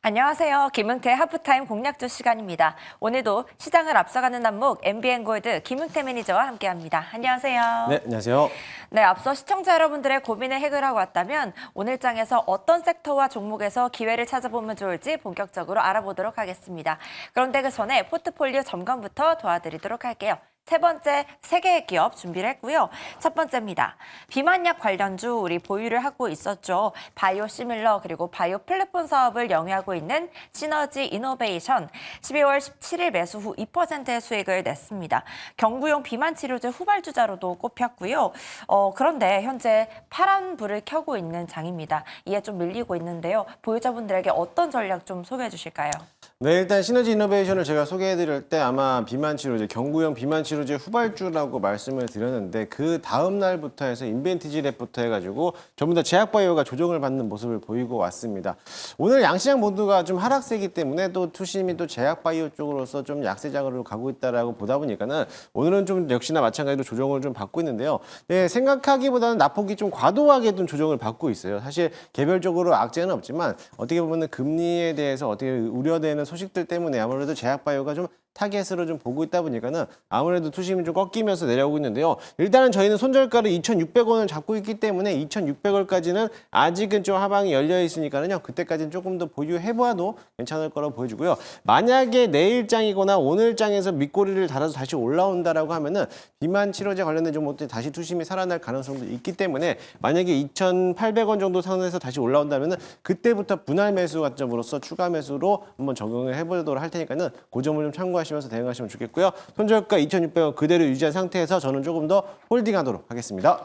안녕하세요. 김은태 하프타임 공략주 시간입니다. 오늘도 시장을 앞서가는 남목 MBN골드 김은태 매니저와 함께합니다. 안녕하세요. 네, 안녕하세요. 네, 앞서 시청자 여러분들의 고민을 해결하고 왔다면 오늘 장에서 어떤 섹터와 종목에서 기회를 찾아보면 좋을지 본격적으로 알아보도록 하겠습니다. 그런데 그 전에 포트폴리오 점검부터 도와드리도록 할게요. 세 번째, 세 개의 기업 준비를 했고요. 첫 번째입니다. 비만약 관련주 우리 보유를 하고 있었죠. 바이오 시밀러 그리고 바이오 플랫폼 사업을 영위하고 있는 시너지 이노베이션 12월 17일 매수 후 2%의 수익을 냈습니다. 경구용 비만 치료제 후발주자로도 꼽혔고요. 그런데 현재 파란 불을 켜고 있는 장입니다. 이에 좀 밀리고 있는데요. 보유자분들에게 어떤 전략 좀 소개해 주실까요? 네, 일단 시너지 이노베이션을 제가 소개해드릴 때 아마 비만 치료제, 경구용 비만 치료제 후발주라고 말씀을 드렸는데 그 다음 날부터 해서 인벤티지 랩부터 해가지고 전부 다 제약바이오가 조정을 받는 모습을 보이고 왔습니다. 오늘 양시장 모두가 좀 하락세이기 때문에 또 투심이 또 제약바이오 쪽으로서 좀 약세장으로 가고 있다라고 보다 보니까는 오늘은 좀 역시나 마찬가지로 조정을 좀 받고 있는데요. 네, 생각하기보다는 낙폭이 좀 과도하게 좀 조정을 받고 있어요. 사실 개별적으로 악재는 없지만 어떻게 보면 금리에 대해서 어떻게 우려되는 소식들 때문에 아무래도 제약바이오가 좀 타겟으로 좀 보고 있다 보니까는 아무래도 투심이 좀 꺾이면서 내려오고 있는데요. 일단은 저희는 손절가를 2,600원을 잡고 있기 때문에 2,600원까지는 아직은 좀 하방이 열려 있으니까는요. 그때까지는 조금 더 보유해봐도 괜찮을 거라고 보여주고요. 만약에 내일장이거나 오늘장에서 밑꼬리를 달아서 다시 올라온다라고 하면은 비만 치료제 관련된 종목들이 다시 투심이 살아날 가능성도 있기 때문에 만약에 2,800원 정도 선에서 다시 올라온다면은 그때부터 분할 매수 관점으로서 추가 매수로 한번 적용을 해보도록 할 테니까는 그 점을 좀 참고하시면서 대응하시면 좋겠고요. 손절가 2,600원 그대로 유지한 상태에서 저는 조금 더 홀딩하도록 하겠습니다.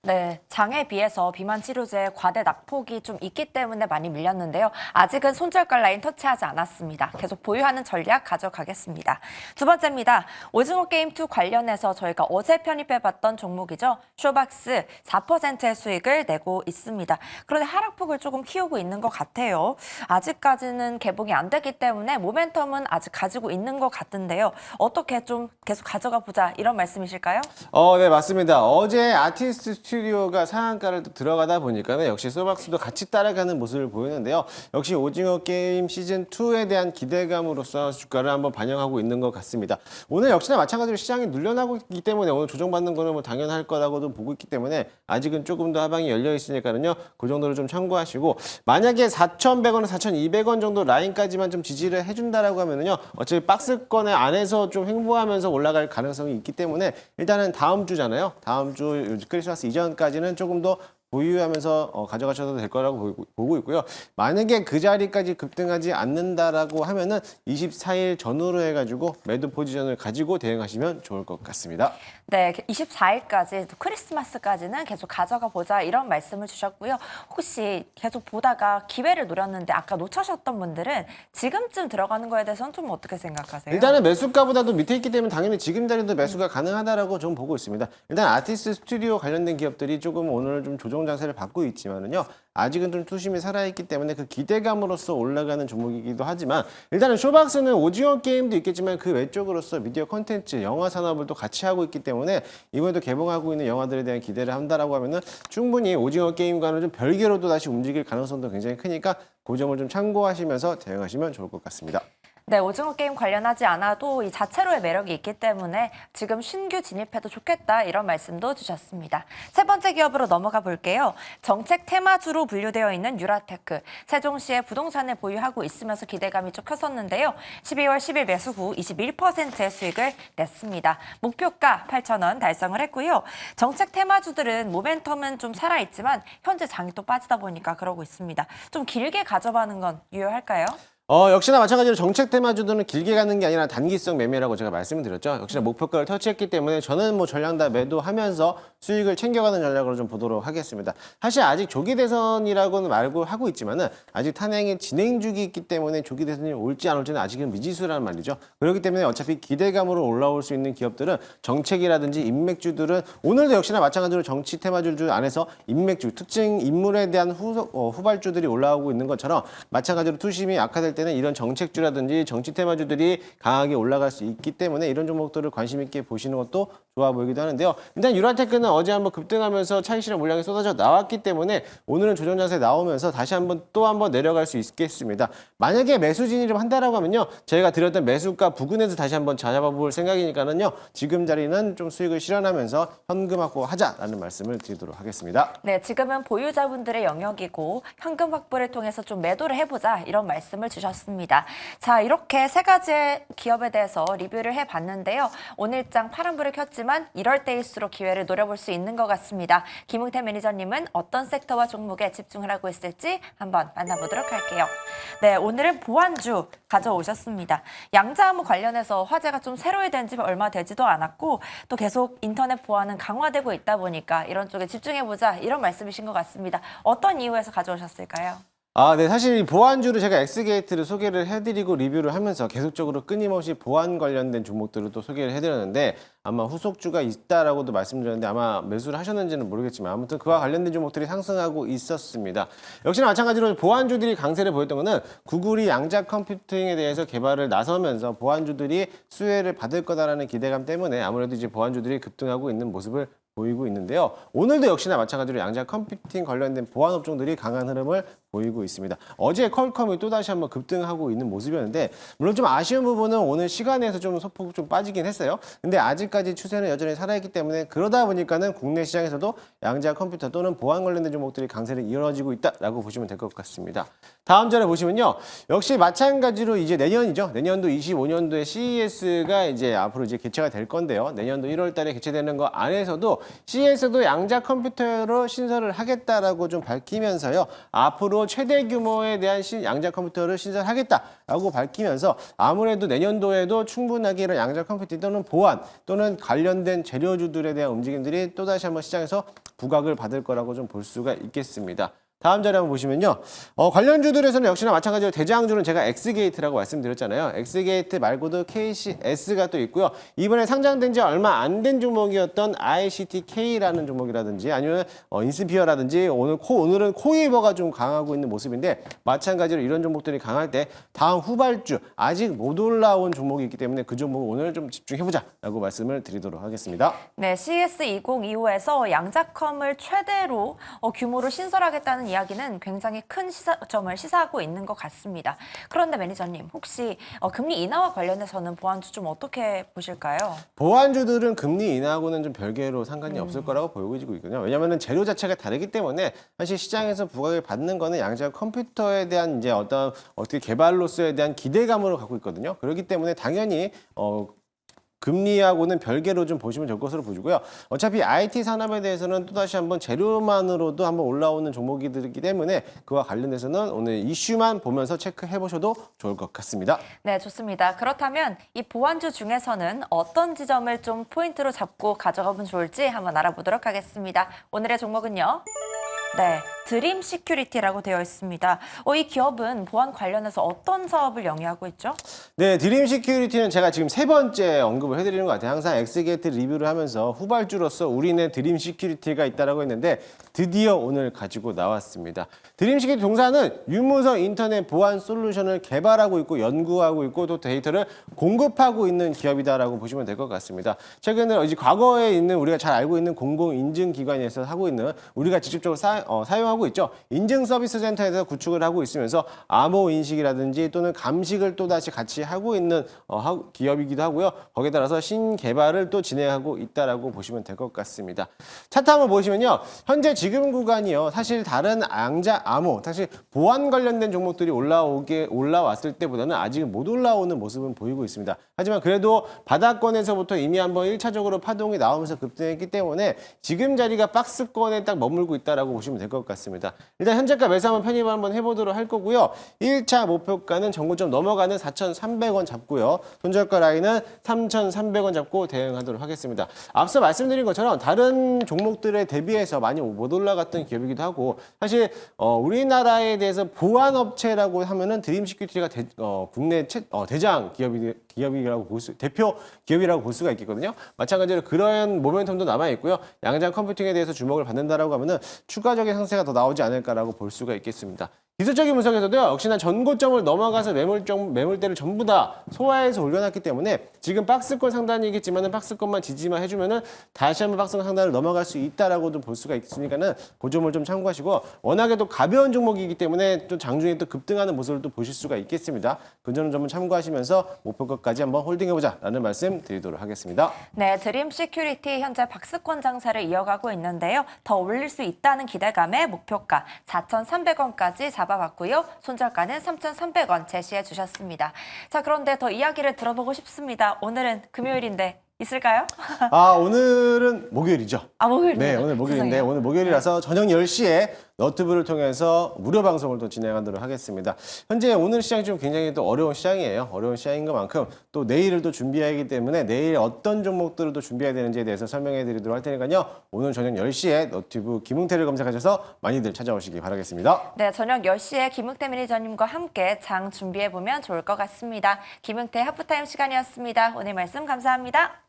네, 장에 비해서 비만 치료제의 과대 낙폭이 좀 있기 때문에 많이 밀렸는데요. 아직은 손절가 라인 터치하지 않았습니다. 계속 보유하는 전략 가져가겠습니다. 두 번째입니다. 오징어 게임2 관련해서 저희가 어제 편입해봤던 종목이죠. 쇼박스 4%의 수익을 내고 있습니다. 그런데 하락폭을 조금 키우고 있는 것 같아요. 아직까지는 개봉이 안 됐기 때문에 모멘텀은 아직 가지고 있는 것 같은데요. 어떻게 좀 계속 가져가 보자 이런 말씀이실까요? 네, 맞습니다. 어제 아티스트 스튜디오가 상한가를 또 들어가다 보니까 역시 소박스도 같이 따라가는 모습을 보이는데요. 역시 오징어 게임 시즌2에 대한 기대감으로서 주가를 한번 반영하고 있는 것 같습니다. 오늘 역시나 마찬가지로 시장이 눌려나고 있기 때문에 오늘 조정받는 거는 뭐 당연할 거라고도 보고 있기 때문에 아직은 조금 더 하방이 열려 있으니까는요. 그 정도를 좀 참고하시고 만약에 4,100원, 4,200원 정도 라인까지만 좀 지지를 해준다라고 하면은요. 어차피 박스권의 안에서 좀 횡보하면서 올라갈 가능성이 있기 때문에 일단은 다음 주잖아요. 다음 주 크리스마스 이전까지는 조금 더 보유하면서 가져가셔도 될 거라고 보고 있고요. 만약에 그 자리까지 급등하지 않는다라고 하면은 24일 전후로 해가지고 매도 포지션을 가지고 대응하시면 좋을 것 같습니다. 네, 24일까지 또 크리스마스까지는 계속 가져가 보자 이런 말씀을 주셨고요. 혹시 계속 보다가 기회를 노렸는데 아까 놓쳐셨던 분들은 지금쯤 들어가는 거에 대해서는 좀 어떻게 생각하세요? 일단은 매수가보다도 밑에 있기 때문에 당연히 지금 자리도 매수가 가능하다라고 좀 보고 있습니다. 일단 아티스트 스튜디오 관련된 기업들이 조금 오늘 좀 조정 장세를 받고 있지만은요. 아직은 좀 투심이 살아있기 때문에 그 기대감으로서 올라가는 종목이기도 하지만 일단은 쇼박스는 오징어 게임도 있겠지만 그 외적으로서 미디어 콘텐츠, 영화 산업을 또 같이 하고 있기 때문에 이번에도 개봉하고 있는 영화들에 대한 기대를 한다라고 하면은 충분히 오징어 게임과는 좀 별개로도 다시 움직일 가능성도 굉장히 크니까 그 점을 좀 참고하시면서 대응하시면 좋을 것 같습니다. 네, 오징어 게임 관련하지 않아도 이 자체로의 매력이 있기 때문에 지금 신규 진입해도 좋겠다 이런 말씀도 주셨습니다. 세 번째 기업으로 넘어가 볼게요. 정책 테마주로 분류되어 있는 유라테크. 세종시의 부동산을 보유하고 있으면서 기대감이 쭉 컸었는데요. 12월 10일 매수 후 21%의 수익을 냈습니다. 목표가 8,000원 달성을 했고요. 정책 테마주들은 모멘텀은 좀 살아있지만 현재 장이 또 빠지다 보니까 그러고 있습니다. 좀 길게 가져가는 건 유효할까요? 역시나 마찬가지로 정책 테마주들은 길게 가는 게 아니라 단기성 매매라고 제가 말씀을 드렸죠. 역시나 목표가를 터치했기 때문에 저는 뭐 전량 다 매도하면서 수익을 챙겨가는 전략으로 좀 보도록 하겠습니다. 사실 아직 조기 대선이라고는 말고 하고 있지만은 아직 탄핵의 진행 중이 있기 때문에 조기 대선이 올지 안 올지는 아직은 미지수라는 말이죠. 그렇기 때문에 어차피 기대감으로 올라올 수 있는 기업들은 정책이라든지 인맥주들은 오늘도 역시나 마찬가지로 정치 테마주 안에서 인맥주, 특징 인물에 대한 후발주들이 올라오고 있는 것처럼 마찬가지로 투심이 악화될 때는 이런 정책주라든지 정치 테마주들이 강하게 올라갈 수 있기 때문에 이런 종목들을 관심 있게 보시는 것도 좋아 보이기도 하는데요. 일단 유라테크는 어제 한번 급등하면서 차익 실현 물량이 쏟아져 나왔기 때문에 오늘은 조정 자세 나오면서 다시 한번 또 한번 내려갈 수 있겠습니다. 만약에 매수 진입을 한다라고 하면요, 저희가 드렸던 매수가 부근에서 다시 한번 찾아볼 생각이니까는요, 지금 자리는 좀 수익을 실현하면서 현금 확보하자라는 말씀을 드리도록 하겠습니다. 네, 지금은 보유자분들의 영역이고 현금 확보를 통해서 좀 매도를 해보자 이런 말씀을 주셨습니다. 자, 이렇게 세 가지의 기업에 대해서 리뷰를 해봤는데요. 오늘장 파란불을 켰지만 이럴 때일수록 기회를 노려볼 수 있는 것 같습니다. 김웅태 매니저님은 어떤 섹터와 종목에 집중을 하고 있을지 한번 만나보도록 할게요. 네, 오늘은 보안주 가져오셨습니다. 양자암호 관련해서 화제가 좀 새로이 된 지 얼마 되지도 않았고 또 계속 인터넷 보안은 강화되고 있다 보니까 이런 쪽에 집중해보자 이런 말씀이신 것 같습니다. 어떤 이유에서 가져오셨을까요? 네, 사실 이 보안주를 제가 엑스게이트를 소개를 해드리고 리뷰를 하면서 계속적으로 끊임없이 보안 관련된 종목들을 또 소개를 해드렸는데 아마 후속주가 있다라고도 말씀드렸는데 아마 매수를 하셨는지는 모르겠지만 아무튼 그와 관련된 종목들이 상승하고 있었습니다. 역시나 마찬가지로 보안주들이 강세를 보였던 것은 구글이 양자 컴퓨팅에 대해서 개발을 나서면서 보안주들이 수혜를 받을 거다라는 기대감 때문에 아무래도 이제 보안주들이 급등하고 있는 모습을 보이고 있는데요. 오늘도 역시나 마찬가지로 양자 컴퓨팅 관련된 보안 업종들이 강한 흐름을 보이고 있습니다. 어제 퀄컴이 또다시 한번 급등하고 있는 모습이었는데 물론 좀 아쉬운 부분은 오늘 시간에서 좀 소폭 좀 빠지긴 했어요. 근데 아직까지 추세는 여전히 살아있기 때문에 그러다 보니까는 국내 시장에서도 양자 컴퓨터 또는 보안 관련된 종목들이 강세를 이어지고 있다라고 보시면 될 것 같습니다. 다음 전에 보시면요. 역시 마찬가지로 이제 내년이죠. 내년도 25년도에 CES가 이제 앞으로 이제 개최가 될 건데요. 내년도 1월 달에 개최되는 거 안에서도 CES도 양자 컴퓨터로 신설을 하겠다라고 좀 밝히면서요. 앞으로 최대 규모에 대한 양자 컴퓨터를 신설하겠다라고 밝히면서 아무래도 내년도에도 충분하게 이런 양자 컴퓨팅 또는 보안 또는 관련된 재료주들에 대한 움직임들이 또다시 한번 시장에서 부각을 받을 거라고 좀 볼 수가 있겠습니다. 다음 자료 한번 보시면요. 관련주들에서는 역시나 마찬가지로 대장주는 제가 엑스게이트라고 말씀드렸잖아요. 엑스게이트 말고도 KCS가 또 있고요. 이번에 상장된 지 얼마 안 된 종목이었던 ICTK라는 종목이라든지 아니면 인스피어라든지 오늘은 코이버가 좀 강하고 있는 모습인데 마찬가지로 이런 종목들이 강할 때 다음 후발주 아직 못 올라온 종목이 있기 때문에 그 종목 오늘 좀 집중해보자라고 말씀을 드리도록 하겠습니다. 네, CES 2025에서 양자컴을 최대로 규모로 신설하겠다는 이야기는 굉장히 큰 시사점을 시사하고 있는 것 같습니다. 그런데 매니저님, 혹시 금리 인하와 관련해서는 보안주 좀 어떻게 보실까요? 보안주들은 금리 인하하고는 좀 별개로 상관이 없을 거라고 보여지고 있거든요. 왜냐하면 재료 자체가 다르기 때문에 사실 시장에서 부각을 받는 거는 양자 컴퓨터에 대한 이제 어떻게 개발로서에 대한 기대감으로 갖고 있거든요. 그렇기 때문에 당연히 금리하고는 별개로 좀 보시면 될 것으로 보이고요. 어차피 IT 산업에 대해서는 또다시 한번 재료만으로도 한번 올라오는 종목이기 때문에 그와 관련해서는 오늘 이슈만 보면서 체크해 보셔도 좋을 것 같습니다. 네, 좋습니다. 그렇다면 이 보안주 중에서는 어떤 지점을 좀 포인트로 잡고 가져가면 좋을지 한번 알아보도록 하겠습니다. 오늘의 종목은요. 네, 드림 시큐리티라고 되어 있습니다. 이 기업은 보안 관련해서 어떤 사업을 영위하고 있죠? 네, 드림 시큐리티는 제가 지금 세 번째 언급을 해드리는 것 같아요. 항상 엑스게이트 리뷰를 하면서 후발주로서 우리네 드림 시큐리티가 있다라고 했는데 드디어 오늘 가지고 나왔습니다. 드림 시큐리티 동사는 유무선 인터넷 보안 솔루션을 개발하고 있고 연구하고 있고 또 데이터를 공급하고 있는 기업이다라고 보시면 될 것 같습니다. 최근에 이제 과거에 있는 우리가 잘 알고 있는 공공인증기관에서 하고 있는 우리가 직접적으로 사용하고 있죠. 인증 서비스 센터에서 구축을 하고 있으면서 암호 인식이라든지 또는 감식을 또다시 같이 하고 있는 기업이기도 하고요. 거기에 따라서 신개발을 또 진행하고 있다라고 보시면 될 것 같습니다. 차트 한번 보시면요. 현재 지금 구간이요. 사실 다른 양자 암호, 사실 보안 관련된 종목들이 올라왔을 때보다는 아직 못 올라오는 모습은 보이고 있습니다. 하지만 그래도 바닥권에서부터 이미 한번 1차적으로 파동이 나오면서 급등했기 때문에 지금 자리가 박스권에 딱 머물고 있다라고 보시면 될 것 같습니다. 일단 현재가 매수 한번 편입 한번 해보도록 할 거고요. 1차 목표가는 정고점 넘어가는 4,300원 잡고요. 손절가 라인은 3,300원 잡고 대응하도록 하겠습니다. 앞서 말씀드린 것처럼 다른 종목들에 대비해서 많이 못 올라갔던 기업이기도 하고 사실 우리나라에 대해서 보안업체라고 하면은 드림 시큐리티가 국내 대장 기업이라고 대표 기업이라고 볼 수가 있겠거든요. 마찬가지로 그런 모멘텀도 남아 있고요. 양자 컴퓨팅에 대해서 주목을 받는다라고 하면은 추가적인 상세가 더 나오지 않을까라고 볼 수가 있겠습니다. 기술적인 분석에서도요, 역시나 전고점을 넘어가서 매물대를 전부 다 소화해서 올려놨기 때문에 지금 박스권 상단이겠지만은 박스권만 지지만 해주면은 다시 한번 박스권 상단을 넘어갈 수 있다라고도 볼 수가 있으니까는 그 점을 좀 참고하시고, 워낙에도 가벼운 종목이기 때문에 또 장중에 또 급등하는 모습을 또 보실 수가 있겠습니다. 그 점을 참고하시면서 목표가까지 한번 홀딩해보자라는 말씀 드리도록 하겠습니다. 네, 드림 시큐리티 현재 박스권 장사를 이어가고 있는데요. 더 올릴 수 있다는 기대감에 목표가 4,300원까지 잡아봤고요. 손절가는 3,300원 제시해 주셨습니다. 자, 그런데 더 이야기를 들어보고 싶습니다. 오늘은 금요일인데 있을까요? 오늘은 목요일이죠. 목요일입니다. 네, 오늘 목요일인데 죄송해요. 오늘 목요일이라서 저녁 10시에 너튜브를 통해서 무료 방송을 또 진행하도록 하겠습니다. 현재 오늘 시장이 좀 굉장히 또 어려운 시장이에요. 어려운 시장인 것만큼 또 내일을 또 준비해야 하기 때문에 내일 어떤 종목들을 또 준비해야 되는지에 대해서 설명해 드리도록 할 테니까요. 오늘 저녁 10시에 너튜브 김웅태를 검색하셔서 많이들 찾아오시기 바라겠습니다. 네, 저녁 10시에 김웅태 매니저님과 함께 장 준비해보면 좋을 것 같습니다. 김웅태 하프타임 시간이었습니다. 오늘 말씀 감사합니다.